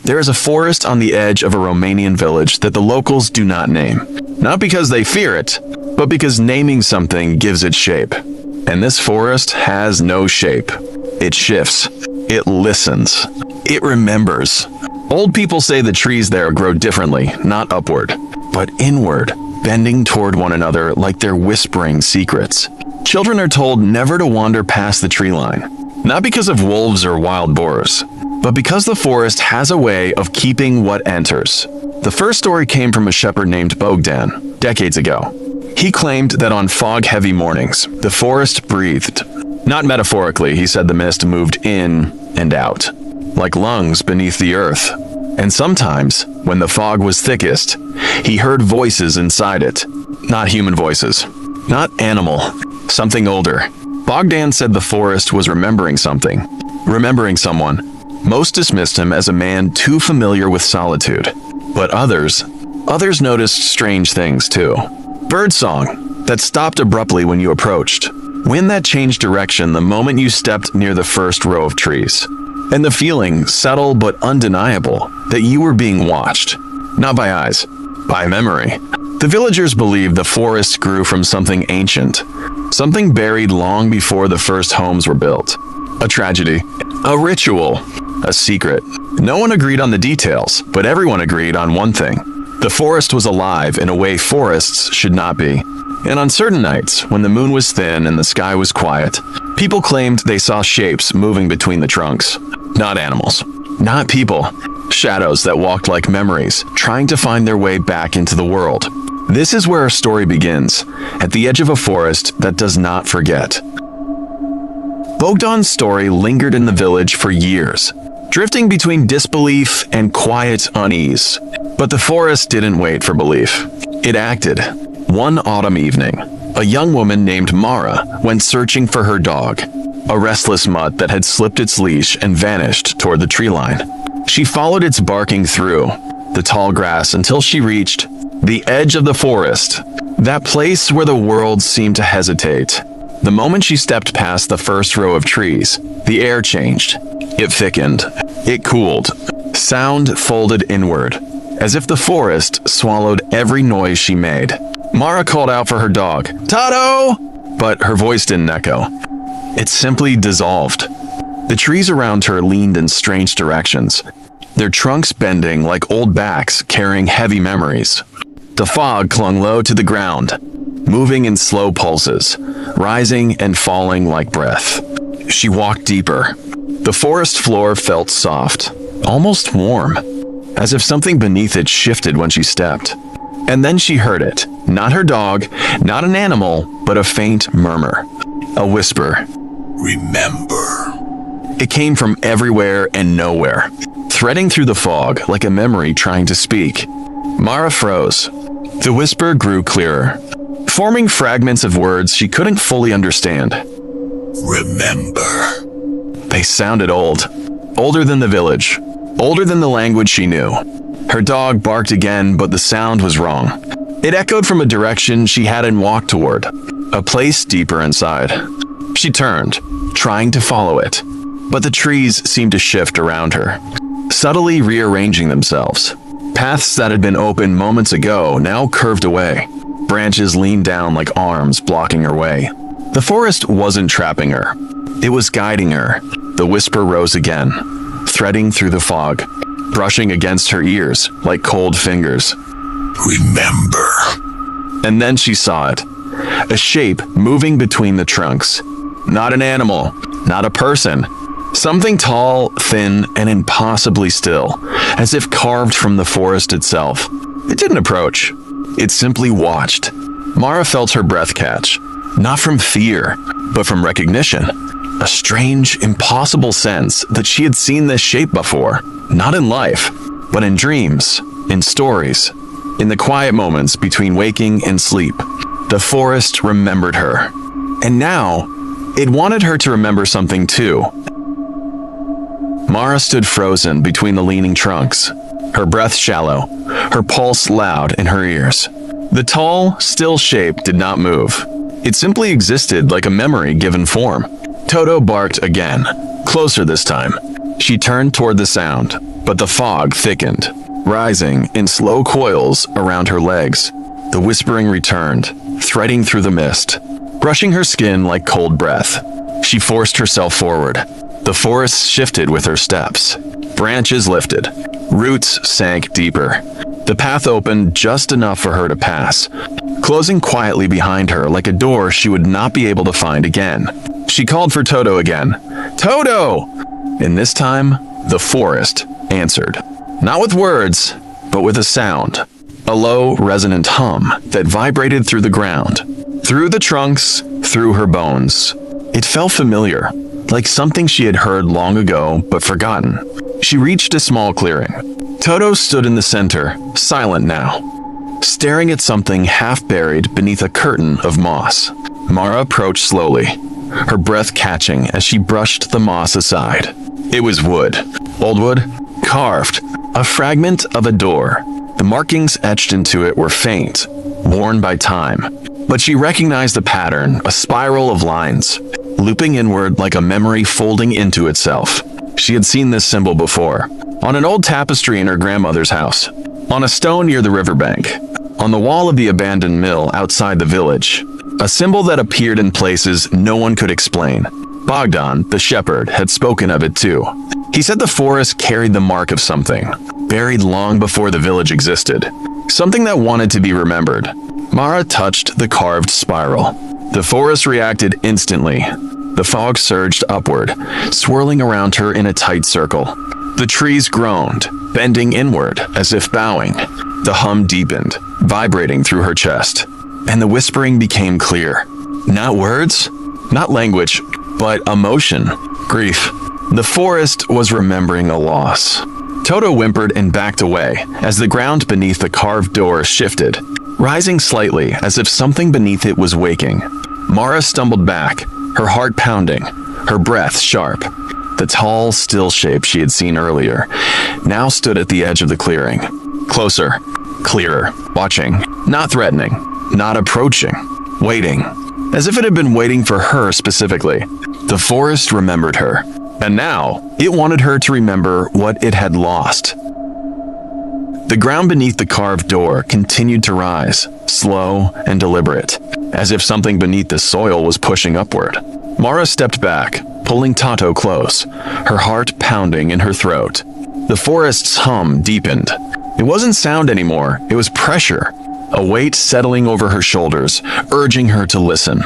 There is a forest on the edge of a Romanian village that the locals do not name. Not because they fear it, but because naming something gives it shape. And this forest has no shape. It shifts. It listens. It remembers. Old people say the trees there grow differently, not upward, but inward, bending toward one another like they're whispering secrets. Children are told never to wander past the tree line, not because of wolves or wild boars, but because the forest has a way of keeping what enters. The first story came from a shepherd named Bogdan, decades ago. He claimed that on fog-heavy mornings, the forest breathed. Not metaphorically, he said the mist moved in and out, like lungs beneath the earth. And sometimes, when the fog was thickest, he heard voices inside it. Not human voices. Not animal. Something older. Bogdan said the forest was remembering something. Remembering someone. Most dismissed him as a man too familiar with solitude. But others noticed strange things too. Birdsong that stopped abruptly when you approached. Wind that changed direction the moment you stepped near the first row of trees. And the feeling, subtle but undeniable, that you were being watched. Not by eyes, by memory. The villagers believed the forest grew from something ancient. Something buried long before the first homes were built. A tragedy. A ritual. A secret. No one agreed on the details, but everyone agreed on one thing. The forest was alive in a way forests should not be. And on certain nights, when the moon was thin and the sky was quiet, people claimed they saw shapes moving between the trunks. Not animals. Not people. Shadows that walked like memories, trying to find their way back into the world. This is where our story begins, at the edge of a forest that does not forget. Bogdan's story lingered in the village for years, drifting between disbelief and quiet unease. But the forest didn't wait for belief. It acted. One autumn evening, a young woman named Mara went searching for her dog, a restless mutt that had slipped its leash and vanished toward the tree line. She followed its barking through the tall grass until she reached the edge of the forest, that place where the world seemed to hesitate. The moment she stepped past the first row of trees, the air changed. It thickened. It cooled. Sound folded inward, as if the forest swallowed every noise she made. Mara called out for her dog, "Totto!" But her voice didn't echo. It simply dissolved. The trees around her leaned in strange directions, their trunks bending like old backs carrying heavy memories. The fog clung low to the ground, moving in slow pulses, rising and falling like breath. She walked deeper. The forest floor felt soft, almost warm, as if something beneath it shifted when she stepped. And then she heard it. Not her dog, not an animal, but a faint murmur. A whisper. "Remember." It came from everywhere and nowhere, threading through the fog like a memory trying to speak. Mara froze. The whisper grew clearer, forming fragments of words she couldn't fully understand. "Remember." They sounded old. Older than the village. Older than the language she knew. Her dog barked again, but the sound was wrong. It echoed from a direction she hadn't walked toward, a place deeper inside. She turned, trying to follow it, but the trees seemed to shift around her, subtly rearranging themselves. Paths that had been open moments ago now curved away. Branches leaned down like arms blocking her way. The forest wasn't trapping her. It was guiding her. The whisper rose again, threading through the fog, brushing against her ears like cold fingers. "Remember." And then she saw it. A shape moving between the trunks. Not an animal, not a person. Something tall, thin, and impossibly still, as if carved from the forest itself. It didn't approach. It simply watched. Mara felt her breath catch, not from fear, but from recognition. A strange, impossible sense that she had seen this shape before, not in life, but in dreams, in stories, in the quiet moments between waking and sleep. The forest remembered her. And now, it wanted her to remember something too. Mara stood frozen between the leaning trunks, her breath shallow, her pulse loud in her ears. The tall, still shape did not move. It simply existed like a memory given form. Totto barked again, closer this time. She turned toward the sound. but the fog thickened, rising in slow coils around her legs. The whispering returned, threading through the mist, brushing her skin like cold breath. She forced herself forward. The forest shifted with her steps. Branches lifted. Roots sank deeper. The path opened just enough for her to pass, closing quietly behind her like a door she would not be able to find again. She called for Totto again. Totto! And this time, the forest answered. Not with words, but with a sound. A low, resonant hum that vibrated through the ground, through the trunks, through her bones. It felt familiar, like something she had heard long ago but forgotten. She reached a small clearing. Totto stood in the center, silent now, staring at something half buried beneath a curtain of moss. Mara approached slowly, her breath catching as she brushed the moss aside. It was wood, old wood, carved, a fragment of a door. The markings etched into it were faint, worn by time, but she recognized the pattern, a spiral of lines, looping inward like a memory folding into itself. She had seen this symbol before, on an old tapestry in her grandmother's house, on a stone near the riverbank, on the wall of the abandoned mill outside the village, a symbol that appeared in places no one could explain. Bogdan, the shepherd, had spoken of it too. He said the forest carried the mark of something, buried long before the village existed, something that wanted to be remembered. Mara touched the carved spiral. The forest reacted instantly. The fog surged upward, swirling around her in a tight circle. The trees groaned, bending inward as if bowing. The hum deepened, vibrating through her chest, and the whispering became clear. Not words, not language, but emotion, grief. The forest was remembering a loss. Totto whimpered and backed away as the ground beneath the carved door shifted, rising slightly as if something beneath it was waking. Mara stumbled back, her heart pounding, her breath sharp. The tall, still shape she had seen earlier now stood at the edge of the clearing. Closer, clearer, watching, not threatening, not approaching, waiting, as if it had been waiting for her specifically. The forest remembered her, and now it wanted her to remember what it had lost. The ground beneath the carved door continued to rise, slow and deliberate, as if something beneath the soil was pushing upward. Mara stepped back, pulling Totto close, her heart pounding in her throat. The forest's hum deepened. It wasn't sound anymore, it was pressure, a weight settling over her shoulders, urging her to listen.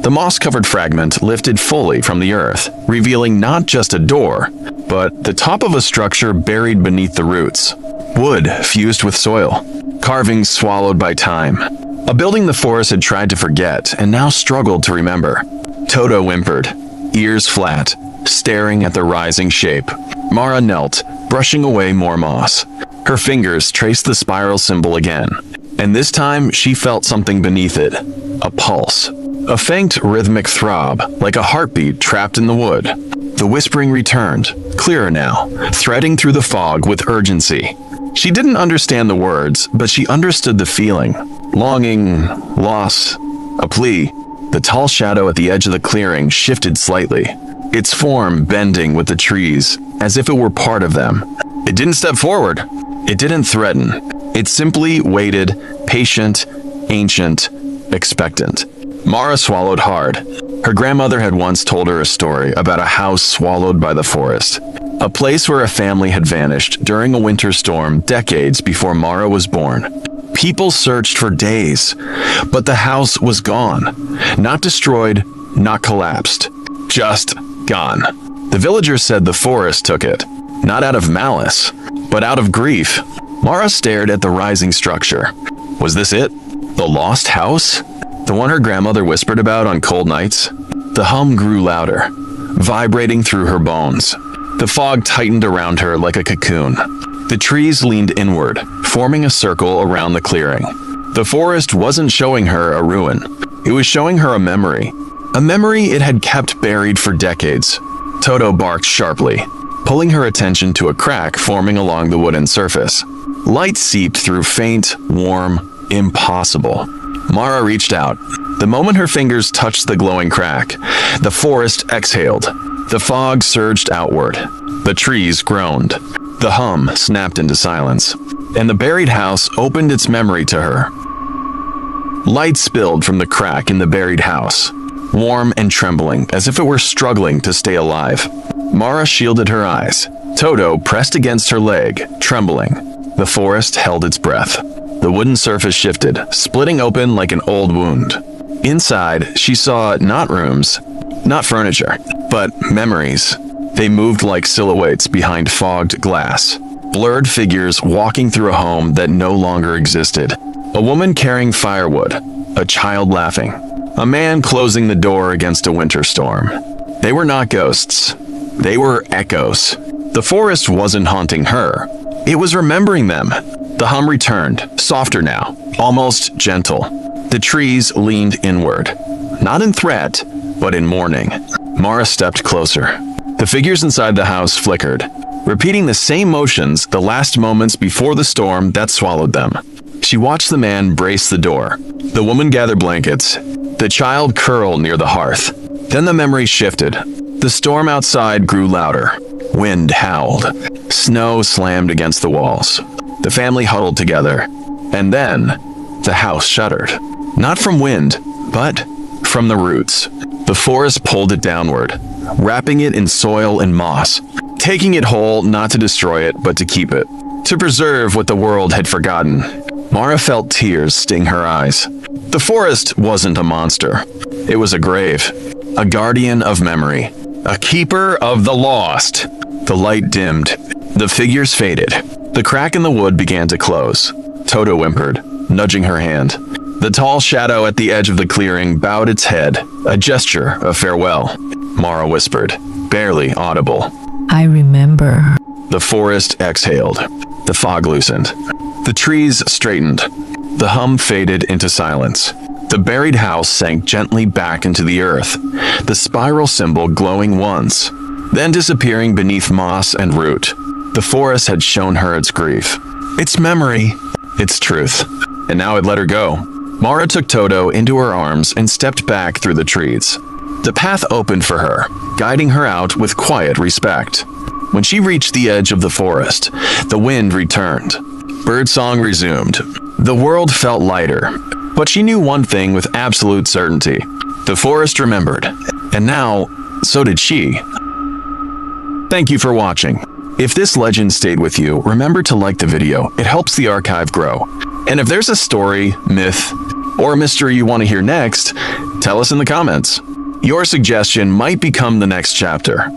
The moss-covered fragment lifted fully from the earth, revealing not just a door, but the top of a structure buried beneath the roots. Wood fused with soil, carvings swallowed by time. A building the forest had tried to forget and now struggled to remember. Totto whimpered, ears flat, staring at the rising shape. Mara knelt, brushing away more moss. Her fingers traced the spiral symbol again, and this time she felt something beneath it, a pulse. A faint rhythmic throb, like a heartbeat trapped in the wood. The whispering returned, clearer now, threading through the fog with urgency. She didn't understand the words, but she understood the feeling. Longing, loss, a plea. The tall shadow at the edge of the clearing shifted slightly, its form bending with the trees, as if it were part of them. It didn't step forward. It didn't threaten. It simply waited, patient, ancient, expectant. Mara swallowed hard. Her grandmother had once told her a story about a house swallowed by the forest, a place where a family had vanished during a winter storm decades before Mara was born. People searched for days, but the house was gone. Not destroyed, not collapsed, just gone. The villagers said the forest took it, not out of malice, but out of grief. Mara stared at the rising structure. Was this it? The lost house? The one her grandmother whispered about on cold nights? The hum grew louder, vibrating through her bones. The fog tightened around her like a cocoon. The trees leaned inward, forming a circle around the clearing. The forest wasn't showing her a ruin. It was showing her a memory it had kept buried for decades. Totto barked sharply, pulling her attention to a crack forming along the wooden surface. Light seeped through, faint, warm, impossible. Mara reached out. The moment her fingers touched the glowing crack, the forest exhaled. The fog surged outward. The trees groaned. The hum snapped into silence, and the buried house opened its memory to her. Light spilled from the crack in the buried house, warm and trembling as if it were struggling to stay alive. Mara shielded her eyes. Totto pressed against her leg, trembling. The forest held its breath. The wooden surface shifted, splitting open like an old wound. Inside, she saw not rooms, not furniture, but memories. They moved like silhouettes behind fogged glass, blurred figures walking through a home that no longer existed. A woman carrying firewood, a child laughing, a man closing the door against a winter storm. They were not ghosts. They were echoes. The forest wasn't haunting her. It was remembering them. The hum returned, softer now, almost gentle. The trees leaned inward, not in threat, but in mourning. Mara stepped closer. The figures inside the house flickered, repeating the same motions the last moments before the storm that swallowed them. She watched the man brace the door, the woman gather blankets, the child curl near the hearth. Then the memory shifted. The storm outside grew louder. Wind howled. Snow slammed against the walls. The family huddled together. And then, the house shuddered. Not from wind, but from the roots. The forest pulled it downward, wrapping it in soil and moss, taking it whole not to destroy it, but to keep it, to preserve what the world had forgotten. Mara felt tears sting her eyes. The forest wasn't a monster. It was a grave, a guardian of memory, a keeper of the lost. The light dimmed. The figures faded. The crack in the wood began to close. Totto whimpered, nudging her hand. The tall shadow at the edge of the clearing bowed its head, a gesture of farewell. Mara whispered, barely audible. I remember. The forest exhaled. The fog loosened. The trees straightened. The hum faded into silence. The buried house sank gently back into the earth, the spiral symbol glowing once, then disappearing beneath moss and root. The forest had shown her its grief, its memory, its truth, and now it let her go. Mara took Totto into her arms and stepped back through the trees. The path opened for her, guiding her out with quiet respect. When she reached the edge of the forest, the wind returned. Birdsong resumed. The world felt lighter, but she knew one thing with absolute certainty. The forest remembered, and now, so did she. Thank you for watching. If this legend stayed with you, remember to like the video. It helps the archive grow. And if there's a story, myth, or mystery you want to hear next, tell us in the comments. Your suggestion might become the next chapter.